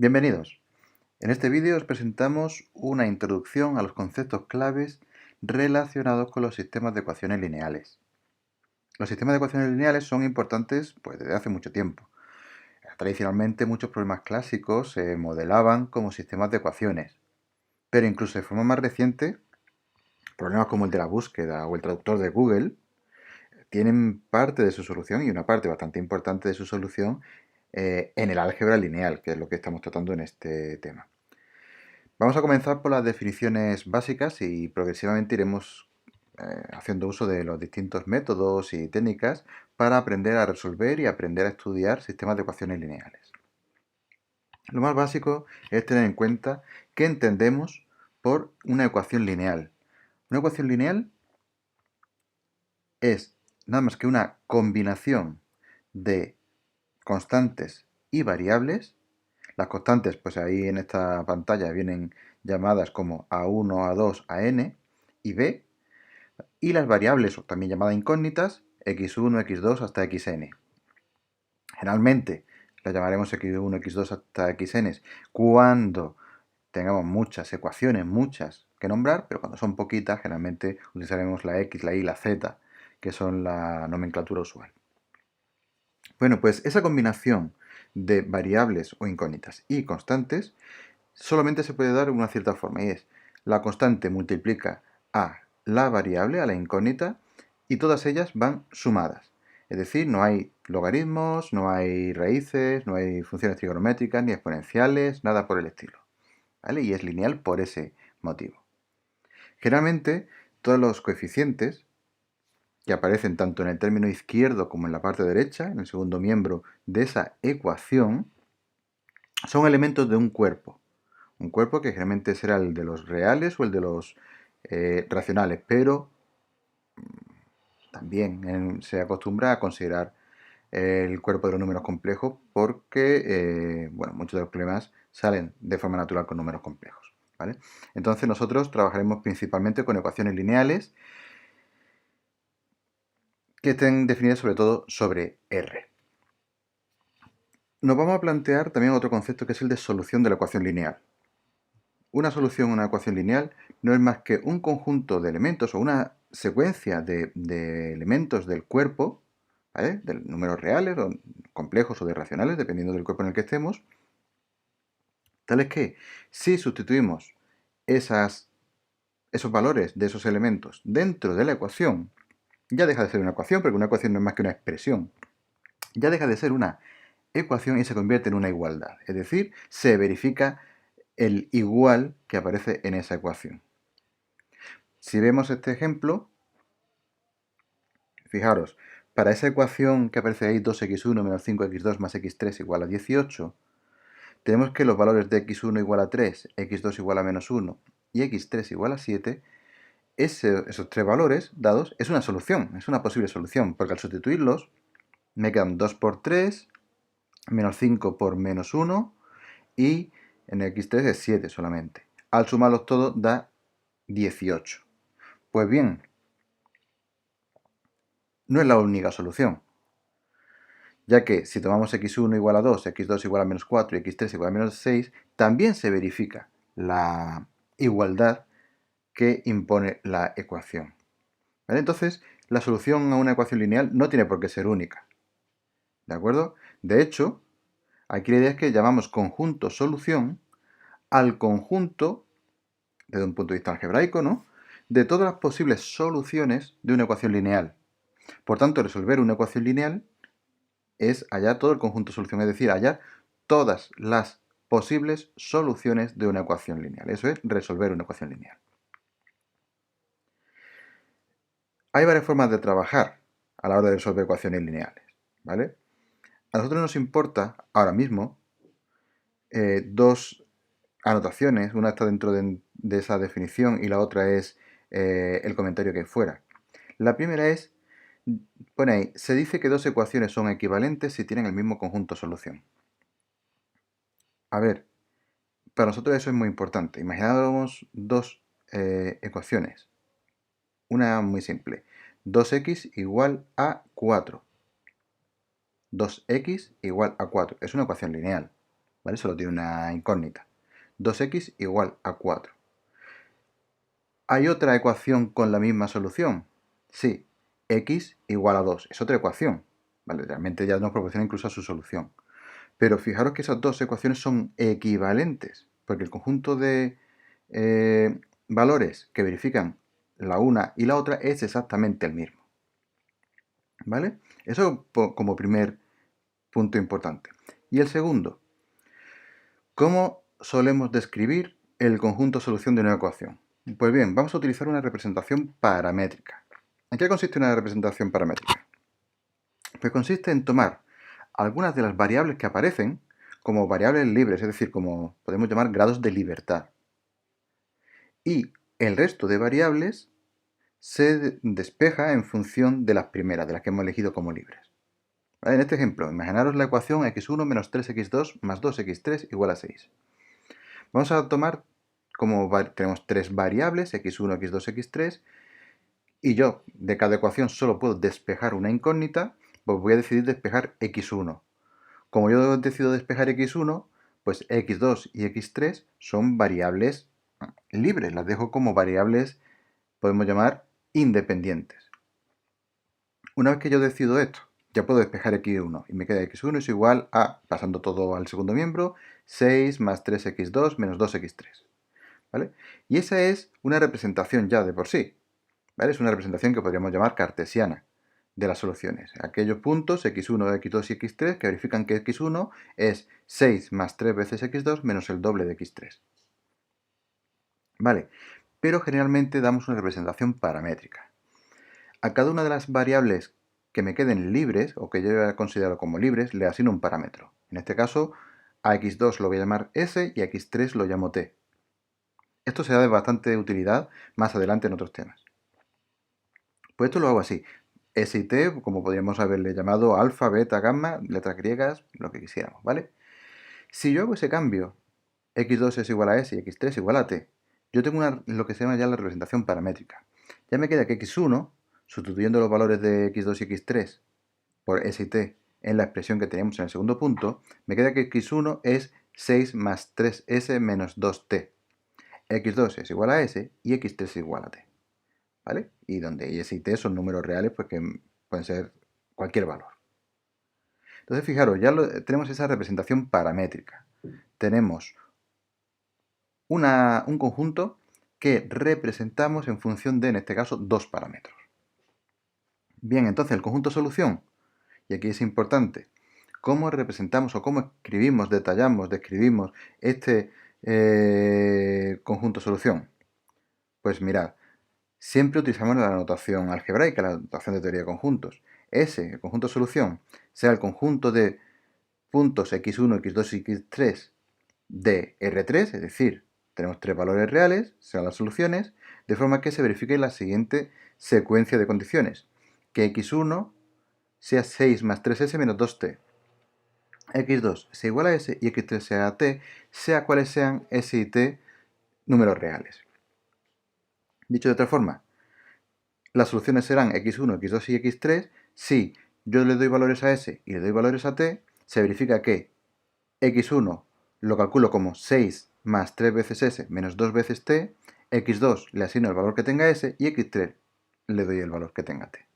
Bienvenidos. En este vídeo os presentamos una introducción a los conceptos claves relacionados con los sistemas de ecuaciones lineales. Los sistemas de ecuaciones lineales son importantes desde hace mucho tiempo. Tradicionalmente muchos problemas clásicos se modelaban como sistemas de ecuaciones, pero incluso de forma más reciente, problemas como el de la búsqueda o el traductor de Google tienen parte de su solución y una parte bastante importante de su solución en el álgebra lineal, que es lo que estamos tratando en este tema. Vamos a comenzar por las definiciones básicas y progresivamente iremos haciendo uso de los distintos métodos y técnicas para aprender a resolver y aprender a estudiar sistemas de ecuaciones lineales. Lo más básico es tener en cuenta qué entendemos por una ecuación lineal. Una ecuación lineal es nada más que una combinación de constantes y variables. Las constantes, pues ahí en esta pantalla vienen llamadas como A1, A2, AN y B, y las variables, también llamadas incógnitas, x1, x2 hasta xn. Generalmente las llamaremos x1, x2 hasta xn cuando tengamos muchas ecuaciones, muchas que nombrar, pero cuando son poquitas, generalmente utilizaremos la x, la y, la z, que son la nomenclatura usual. Bueno, pues esa combinación de variables o incógnitas y constantes solamente se puede dar de una cierta forma, y es la constante multiplica a la variable, a la incógnita, y todas ellas van sumadas. Es decir, no hay logaritmos, no hay raíces, no hay funciones trigonométricas, ni exponenciales, nada por el estilo. ¿Vale? Y es lineal por ese motivo. Generalmente, todos los coeficientes que aparecen tanto en el término izquierdo como en la parte derecha, en el segundo miembro de esa ecuación, son elementos de un cuerpo. Un cuerpo que generalmente será el de los reales o el de los racionales, pero también se acostumbra a considerar el cuerpo de los números complejos porque muchos de los problemas salen de forma natural con números complejos. ¿Vale? Entonces nosotros trabajaremos principalmente con ecuaciones lineales que estén definidas sobre todo sobre R. Nos vamos a plantear también otro concepto que es el de solución de la ecuación lineal. Una solución a una ecuación lineal no es más que un conjunto de elementos o una secuencia de elementos del cuerpo, ¿vale? De números reales o complejos o de racionales, dependiendo del cuerpo en el que estemos, tales que si sustituimos esos valores de esos elementos dentro de la ecuación, ya deja de ser una ecuación, porque una ecuación no es más que una expresión, ya deja de ser una ecuación y se convierte en una igualdad. Es decir, se verifica el igual que aparece en esa ecuación. Si vemos este ejemplo, fijaros, para esa ecuación que aparece ahí, 2x1 menos 5x2 más x3 igual a 18, tenemos que los valores de x1 igual a 3, x2 igual a menos 1 y x3 igual a 7, esos tres valores dados es una solución, es una posible solución, porque al sustituirlos me quedan 2 por 3, menos 5 por menos 1 y en x3 es 7 solamente. Al sumarlos todos da 18. Pues bien, no es la única solución, ya que si tomamos x1 igual a 2, x2 igual a menos 4 y x3 igual a menos 6, también se verifica la igualdad que impone la ecuación. ¿Vale? Entonces, la solución a una ecuación lineal no tiene por qué ser única. ¿De acuerdo? De hecho, aquí la idea es que llamamos conjunto solución al conjunto, desde un punto de vista algebraico, ¿no?, de todas las posibles soluciones de una ecuación lineal. Por tanto, resolver una ecuación lineal es hallar todo el conjunto solución, es decir, hallar todas las posibles soluciones de una ecuación lineal. Eso es resolver una ecuación lineal. Hay varias formas de trabajar a la hora de resolver ecuaciones lineales, ¿vale? A nosotros nos importa ahora mismo dos anotaciones, una está dentro de esa definición y la otra es el comentario que hay fuera. La primera es, pone ahí, se dice que dos ecuaciones son equivalentes si tienen el mismo conjunto solución. A ver, para nosotros eso es muy importante. Imaginamos dos ecuaciones. Una muy simple. 2x igual a 4. 2x igual a 4. Es una ecuación lineal. ¿vale? Solo tiene una incógnita. 2x igual a 4. ¿Hay otra ecuación con la misma solución? Sí, x igual a 2. Es otra ecuación, ¿vale? Realmente ya nos proporciona incluso su solución. Pero fijaros que esas dos ecuaciones son equivalentes, porque el conjunto de valores que verifican la una y la otra es exactamente el mismo. ¿Vale? Eso como primer punto importante. Y el segundo, ¿cómo solemos describir el conjunto solución de una ecuación? Pues bien, vamos a utilizar una representación paramétrica. ¿En qué consiste una representación paramétrica? Pues consiste en tomar algunas de las variables que aparecen como variables libres, es decir, como podemos llamar grados de libertad. Y el resto de variables se despeja en función de las primeras, de las que hemos elegido como libres. ¿Vale? En este ejemplo, imaginaros la ecuación x1 menos 3x2 más 2x3 igual a 6. Vamos a tomar como tenemos tres variables, x1, x2, x3, y yo de cada ecuación solo puedo despejar una incógnita, pues voy a decidir despejar x1. Como yo decido despejar x1, pues x2 y x3 son variables libres, las dejo como variables, podemos llamar, independientes. Una vez que yo decido esto, ya puedo despejar x1 y me queda x1 es igual a, pasando todo al segundo miembro, 6 más 3x2 menos 2x3. ¿Vale? Y esa es una representación ya de por sí. ¿Vale? Es una representación que podríamos llamar cartesiana de las soluciones. Aquellos puntos x1, x2 y x3 que verifican que x1 es 6 más 3 veces x2 menos el doble de x3. ¿Vale? Pero generalmente damos una representación paramétrica. A cada una de las variables que me queden libres, o que yo considero como libres, le asigno un parámetro. En este caso, a x2 lo voy a llamar s y a x3 lo llamo t. Esto será de bastante utilidad más adelante en otros temas. Pues esto lo hago así. S y t, como podríamos haberle llamado alfa, beta, gamma, letras griegas, lo que quisiéramos, ¿vale? Si yo hago ese cambio, x2 es igual a s y x3 igual a t, yo tengo lo que se llama ya la representación paramétrica. Ya me queda que x1, sustituyendo los valores de x2 y x3 por s y t en la expresión que teníamos en el segundo punto, me queda que x1 es 6 más 3s menos 2t. x2 es igual a s y x3 es igual a t. ¿Vale? Y donde s y t son números reales, pues que pueden ser cualquier valor. Entonces, fijaros, ya tenemos esa representación paramétrica. Tenemos un conjunto que representamos en función de, en este caso, dos parámetros. Bien, entonces el conjunto solución, y aquí es importante, ¿cómo representamos o cómo escribimos, detallamos, describimos este conjunto solución? Pues mirad, siempre utilizamos la notación algebraica, la notación de teoría de conjuntos. El conjunto solución, sea el conjunto de puntos x1, x2 y x3 de R3, es decir, tenemos tres valores reales, sean las soluciones, de forma que se verifique la siguiente secuencia de condiciones. Que x1 sea 6 más 3s menos 2t, x2 sea igual a s y x3 sea t, sea cuales sean s y t números reales. Dicho de otra forma, las soluciones serán x1, x2 y x3 si yo le doy valores a s y le doy valores a t, se verifica que x1 lo calculo como 6 más 3 veces s menos 2 veces t, x2 le asigno el valor que tenga s y x3 le doy el valor que tenga t.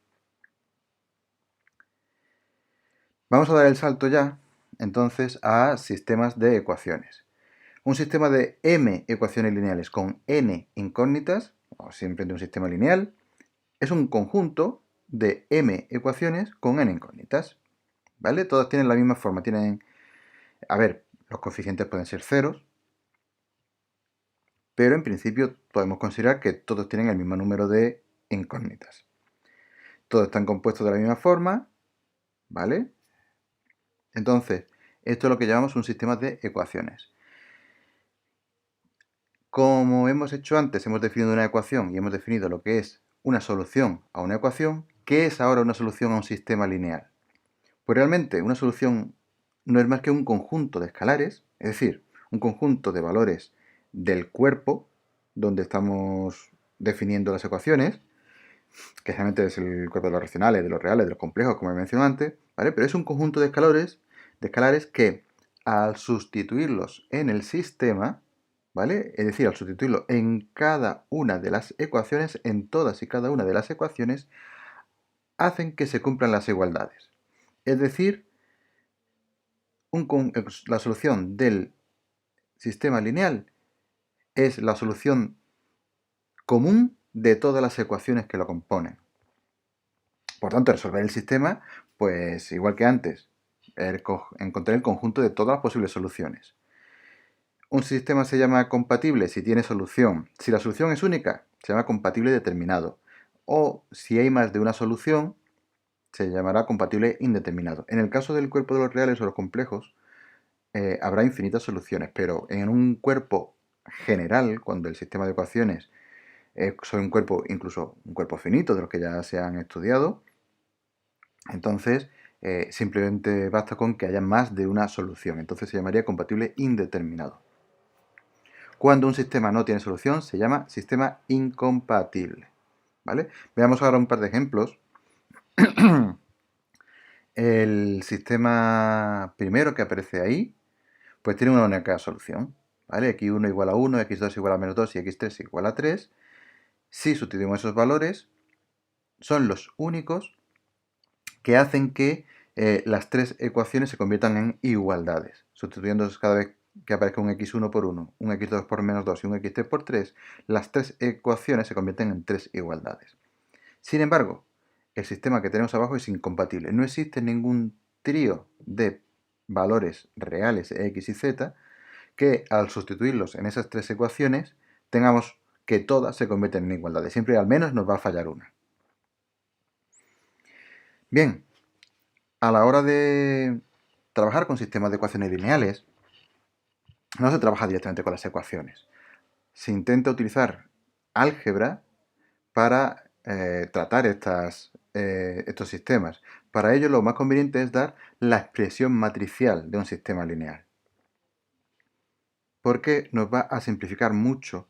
Vamos a dar el salto ya, entonces, a sistemas de ecuaciones. Un sistema de m ecuaciones lineales con n incógnitas, o siempre de un sistema lineal, es un conjunto de m ecuaciones con n incógnitas. ¿Vale? Todas tienen la misma forma, a ver, los coeficientes pueden ser ceros, pero en principio podemos considerar que todos tienen el mismo número de incógnitas. Todos están compuestos de la misma forma, ¿vale? Entonces, esto es lo que llamamos un sistema de ecuaciones. Como hemos hecho antes, hemos definido una ecuación y hemos definido lo que es una solución a una ecuación. ¿Qué es ahora una solución a un sistema lineal? Pues realmente una solución no es más que un conjunto de escalares, es decir, un conjunto de valores del cuerpo donde estamos definiendo las ecuaciones, que realmente es el cuerpo de los racionales, de los reales, de los complejos, como he mencionado antes, ¿vale? Pero es un conjunto de escalares que al sustituirlos en el sistema, ¿vale? Es decir, al sustituirlo en cada una de las ecuaciones, en todas y cada una de las ecuaciones, hacen que se cumplan las igualdades. Es decir, la solución del sistema lineal es la solución común de todas las ecuaciones que lo componen. Por tanto, resolver el sistema, pues igual que antes, encontrar el conjunto de todas las posibles soluciones. Un sistema se llama compatible si tiene solución. Si la solución es única, se llama compatible determinado. O si hay más de una solución, se llamará compatible indeterminado. En el caso del cuerpo de los reales o los complejos, habrá infinitas soluciones, pero en un cuerpo general, cuando el sistema de ecuaciones es un cuerpo, incluso un cuerpo finito, de los que ya se han estudiado, entonces simplemente basta con que haya más de una solución. Entonces se llamaría compatible indeterminado. Cuando un sistema no tiene solución, se llama sistema incompatible. ¿Vale? Veamos ahora un par de ejemplos. El sistema primero que aparece ahí, pues tiene una única solución. ¿Vale? X1 igual a 1, x2 igual a menos 2 y x3 igual a 3. Si sustituimos esos valores, son los únicos que hacen que las tres ecuaciones se conviertan en igualdades. Sustituyendo cada vez que aparezca un x1 por 1, un x2 por menos 2 y un x3 por 3, las tres ecuaciones se convierten en tres igualdades. Sin embargo, el sistema que tenemos abajo es incompatible. No existe ningún trío de valores reales x y z que al sustituirlos en esas tres ecuaciones tengamos que todas se convierten en igualdades. Siempre al menos nos va a fallar una. Bien, a la hora de trabajar con sistemas de ecuaciones lineales, no se trabaja directamente con las ecuaciones. Se intenta utilizar álgebra para tratar estos sistemas. Para ello, lo más conveniente es dar la expresión matricial de un sistema lineal, porque nos va a simplificar mucho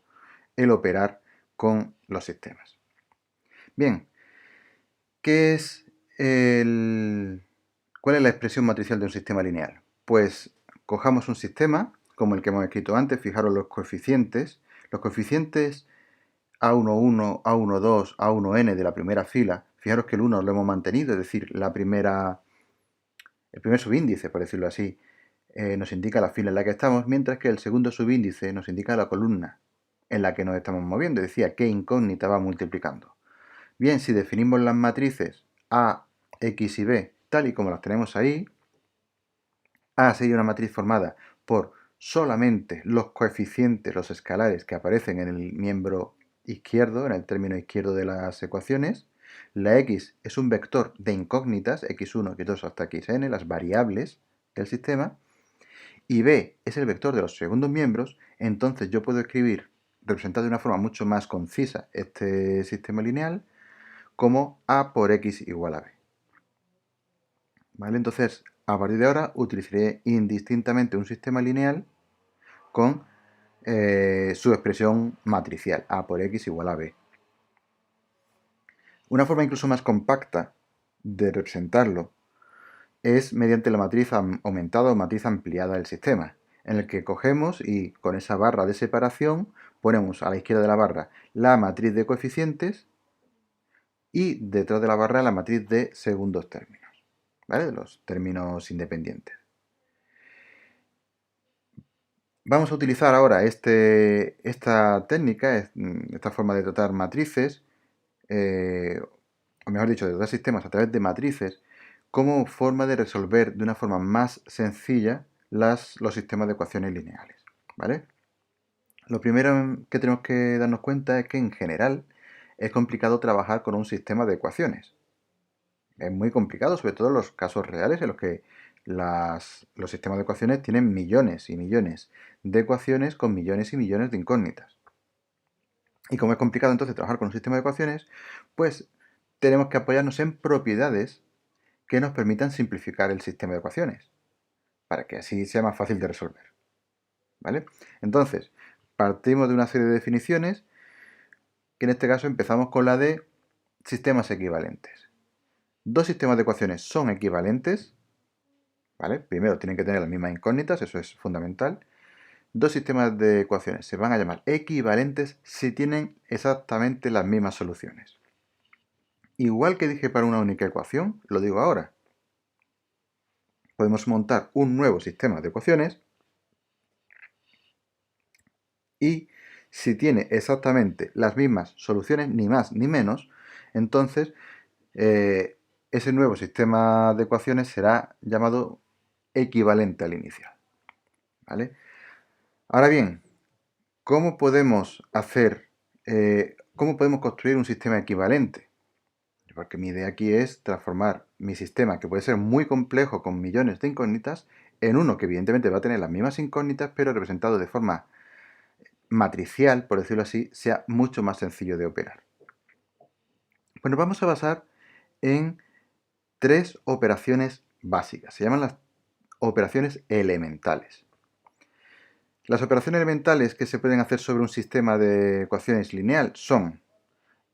el operar con los sistemas. Bien, ¿cuál es la expresión matricial de un sistema lineal? Pues cojamos un sistema como el que hemos escrito antes, fijaros los coeficientes. Los coeficientes A11, A12, A1n de la primera fila, fijaros que el 1 lo hemos mantenido, es decir, el primer subíndice, por decirlo así, nos indica la fila en la que estamos, mientras que el segundo subíndice nos indica la columna en la que nos estamos moviendo, es decir, qué incógnita va multiplicando. Bien, si definimos las matrices A, X y B tal y como las tenemos ahí, A sería una matriz formada por solamente los coeficientes, los escalares que aparecen en el miembro izquierdo, en el término izquierdo de las ecuaciones. La X es un vector de incógnitas, x1, x2 hasta xn, las variables del sistema. Y B es el vector de los segundos miembros. Entonces yo puedo escribir, representar de una forma mucho más concisa este sistema lineal, como A por X igual a B. ¿Vale? Entonces, a partir de ahora utilizaré indistintamente un sistema lineal con su expresión matricial, A por X igual a B. Una forma incluso más compacta de representarlo es mediante la matriz aumentada o matriz ampliada del sistema, en el que cogemos y con esa barra de separación ponemos a la izquierda de la barra la matriz de coeficientes y detrás de la barra la matriz de segundos términos, ¿vale? De los términos independientes. Vamos a utilizar ahora esta técnica, esta forma de tratar matrices, o mejor dicho, de tratar sistemas a través de matrices, como forma de resolver de una forma más sencilla los sistemas de ecuaciones lineales, ¿vale? Lo primero que tenemos que darnos cuenta es que en general es complicado trabajar con un sistema de ecuaciones. Es muy complicado, sobre todo en los casos reales en los que los sistemas de ecuaciones tienen millones y millones de ecuaciones con millones y millones de incógnitas. Y como es complicado entonces trabajar con un sistema de ecuaciones, pues tenemos que apoyarnos en propiedades que nos permitan simplificar el sistema de ecuaciones, para que así sea más fácil de resolver. ¿Vale? Entonces, partimos de una serie de definiciones, que en este caso empezamos con la de sistemas equivalentes. Dos sistemas de ecuaciones son equivalentes, ¿vale? Primero tienen que tener las mismas incógnitas, eso es fundamental. Dos sistemas de ecuaciones se van a llamar equivalentes si tienen exactamente las mismas soluciones. Igual que dije para una única ecuación, lo digo ahora. Podemos montar un nuevo sistema de ecuaciones y si tiene exactamente las mismas soluciones, ni más ni menos, entonces ese nuevo sistema de ecuaciones será llamado equivalente al inicial. ¿Vale? Ahora bien, ¿cómo podemos cómo podemos construir un sistema equivalente? Porque mi idea aquí es transformar mi sistema, que puede ser muy complejo con millones de incógnitas, en uno que evidentemente va a tener las mismas incógnitas, pero representado de forma matricial, por decirlo así, sea mucho más sencillo de operar. Pues nos vamos a basar en tres operaciones básicas. Se llaman las operaciones elementales. Las operaciones elementales que se pueden hacer sobre un sistema de ecuaciones lineal son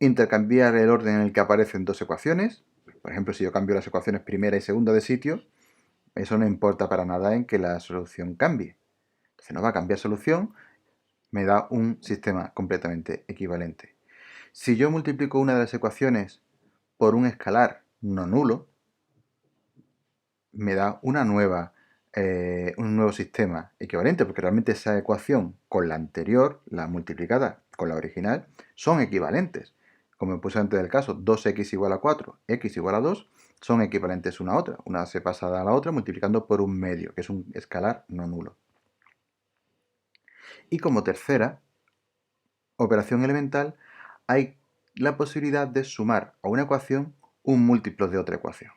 intercambiar el orden en el que aparecen dos ecuaciones. Por ejemplo, si yo cambio las ecuaciones primera y segunda de sitio, eso no importa para nada en que la solución cambie. Entonces no va a cambiar solución, me da un sistema completamente equivalente. Si yo multiplico una de las ecuaciones por un escalar no nulo, me da un nuevo sistema equivalente, porque realmente esa ecuación con la anterior, la multiplicada con la original, son equivalentes. Como puse antes del caso, 2x igual a 4, x igual a 2, son equivalentes una a otra. Una se pasa a la otra multiplicando por un medio, que es un escalar no nulo. Y como tercera operación elemental, hay la posibilidad de sumar a una ecuación un múltiplo de otra ecuación.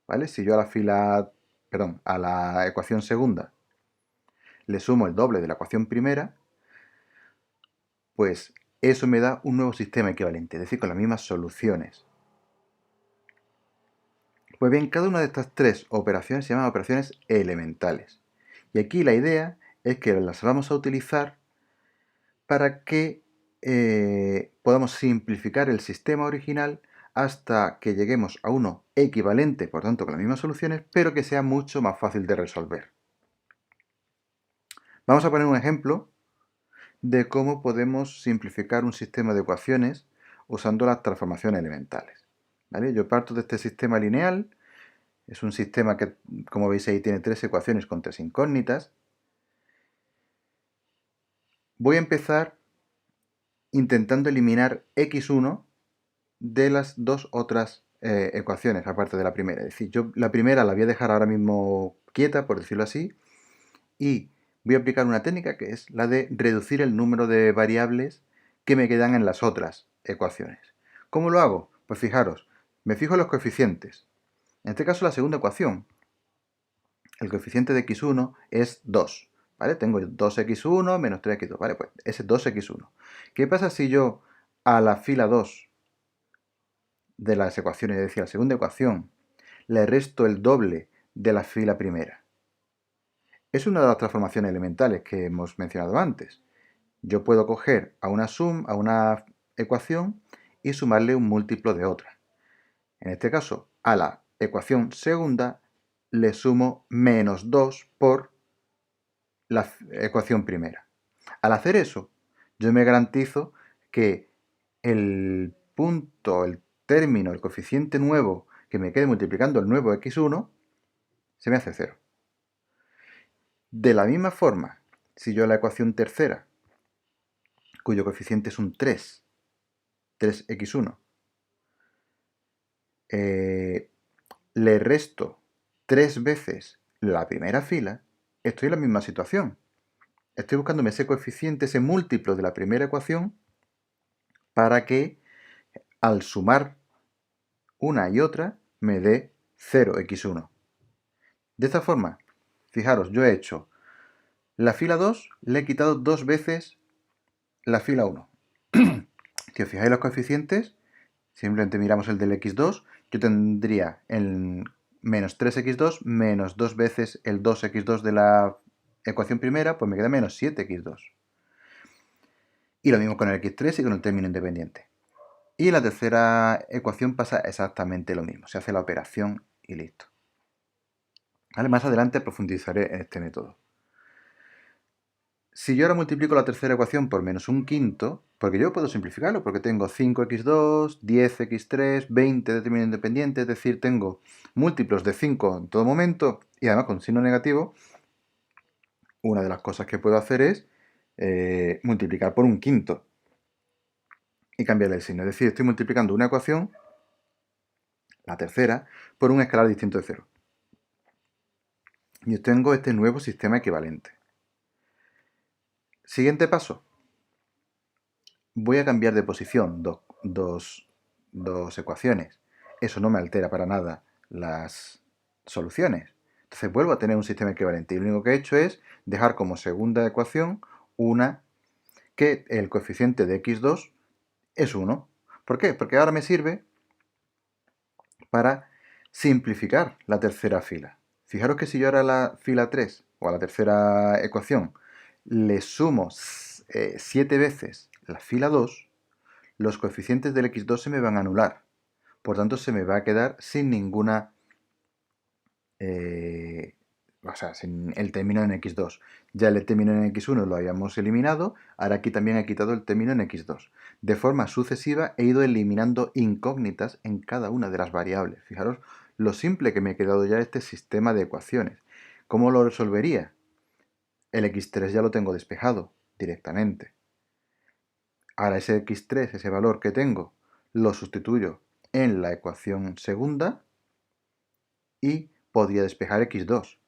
¿Vale? Si yo a la ecuación segunda le sumo el doble de la ecuación primera, pues eso me da un nuevo sistema equivalente, es decir, con las mismas soluciones. Pues bien, cada una de estas tres operaciones se llaman operaciones elementales. Y aquí la idea es que las vamos a utilizar para que podamos simplificar el sistema original hasta que lleguemos a uno equivalente, por tanto con las mismas soluciones, pero que sea mucho más fácil de resolver. Vamos a poner un ejemplo de cómo podemos simplificar un sistema de ecuaciones usando las transformaciones elementales. ¿Vale? Yo parto de este sistema lineal, es un sistema que, como veis ahí, tiene tres ecuaciones con tres incógnitas. Voy a empezar intentando eliminar x1 de las dos otras ecuaciones, aparte de la primera. Es decir, yo la primera la voy a dejar ahora mismo quieta, por decirlo así, y voy a aplicar una técnica que es la de reducir el número de variables que me quedan en las otras ecuaciones. ¿Cómo lo hago? Pues fijaros, me fijo en los coeficientes. En este caso la segunda ecuación, el coeficiente de x1 es 2. ¿Vale? Tengo 2x1 menos 3x2. ¿Vale? Pues ese es 2x1. ¿Qué pasa si yo a la fila 2 de las ecuaciones, es decir, a la segunda ecuación, le resto el doble de la fila primera? Es una de las transformaciones elementales que hemos mencionado antes. Yo puedo coger a una ecuación y sumarle un múltiplo de otra. En este caso, a la ecuación segunda le sumo menos 2 por la ecuación primera. Al hacer eso, yo me garantizo que el punto, el término, el coeficiente nuevo que me quede multiplicando el nuevo x1 se me hace 0. De la misma forma, si yo a la ecuación tercera, cuyo coeficiente es un 3x1, le resto 3 veces la primera fila, estoy en la misma situación. Estoy buscándome ese coeficiente, ese múltiplo de la primera ecuación, para que al sumar una y otra me dé 0x1. De esta forma, fijaros, yo he hecho la fila 2, le he quitado 2 veces la fila 1. Si os fijáis los coeficientes, simplemente miramos el del x2, yo tendría el menos 3x2 menos 2 veces el 2x2 de la ecuación primera, pues me queda menos 7x2. Y lo mismo con el x3 y con el término independiente. Y en la tercera ecuación pasa exactamente lo mismo, se hace la operación y listo. ¿Vale? Más adelante profundizaré en este método. Si yo ahora multiplico la tercera ecuación por menos un quinto, porque yo puedo simplificarlo, porque tengo 5x2, 10x3, 20 de término independiente, es decir, tengo múltiplos de 5 en todo momento, y además con signo negativo, una de las cosas que puedo hacer es multiplicar por un quinto y cambiarle el signo. Es decir, estoy multiplicando una ecuación, la tercera, por un escalar distinto de 0. Y obtengo este nuevo sistema equivalente. Siguiente paso. Voy a cambiar de posición dos ecuaciones. Eso no me altera para nada las soluciones. Entonces vuelvo a tener un sistema equivalente. Y lo único que he hecho es dejar como segunda ecuación una que el coeficiente de x2 es 1. ¿Por qué? Porque ahora me sirve para simplificar la tercera fila. Fijaros que si yo ahora a la fila 3 o a la tercera ecuación le sumo 7 veces la fila 2, los coeficientes del x2 se me van a anular. Por tanto, se me va a quedar sin ninguna... sin el término en x2. Ya el término en x1 lo habíamos eliminado, ahora aquí también he quitado el término en x2. De forma sucesiva he ido eliminando incógnitas en cada una de las variables. Fijaros lo simple que me ha quedado ya este sistema de ecuaciones. ¿Cómo lo resolvería? El x3 ya lo tengo despejado directamente. Ahora ese x3, ese valor que tengo, lo sustituyo en la ecuación segunda y podría despejar x2.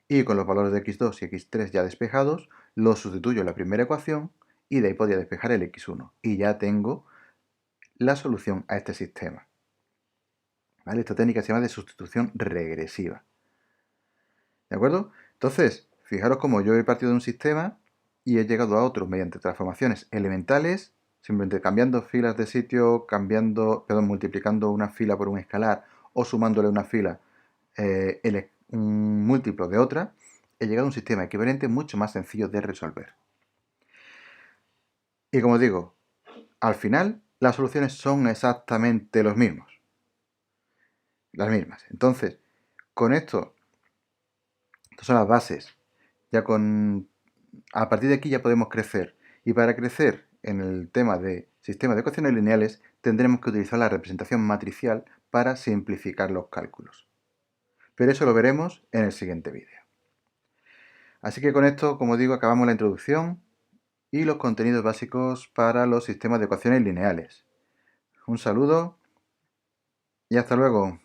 Y con los valores de x2 y x3 ya despejados, los sustituyo en la primera ecuación y de ahí podría despejar el x1. Y ya tengo la solución a este sistema. ¿Vale? Esta técnica se llama de sustitución regresiva. ¿De acuerdo? Entonces, fijaros cómo yo he partido de un sistema y he llegado a otro mediante transformaciones elementales, simplemente cambiando filas de sitio, multiplicando una fila por un escalar o sumándole una fila un múltiplo de otra, he llegado a un sistema equivalente mucho más sencillo de resolver. Y como digo, al final las soluciones son exactamente las mismas. Entonces, con esto, estas son las bases. A partir de aquí ya podemos crecer. Y para crecer en el tema de sistemas de ecuaciones lineales, tendremos que utilizar la representación matricial para simplificar los cálculos. Pero eso lo veremos en el siguiente vídeo. Así que con esto, como digo, acabamos la introducción y los contenidos básicos para los sistemas de ecuaciones lineales. Un saludo y hasta luego.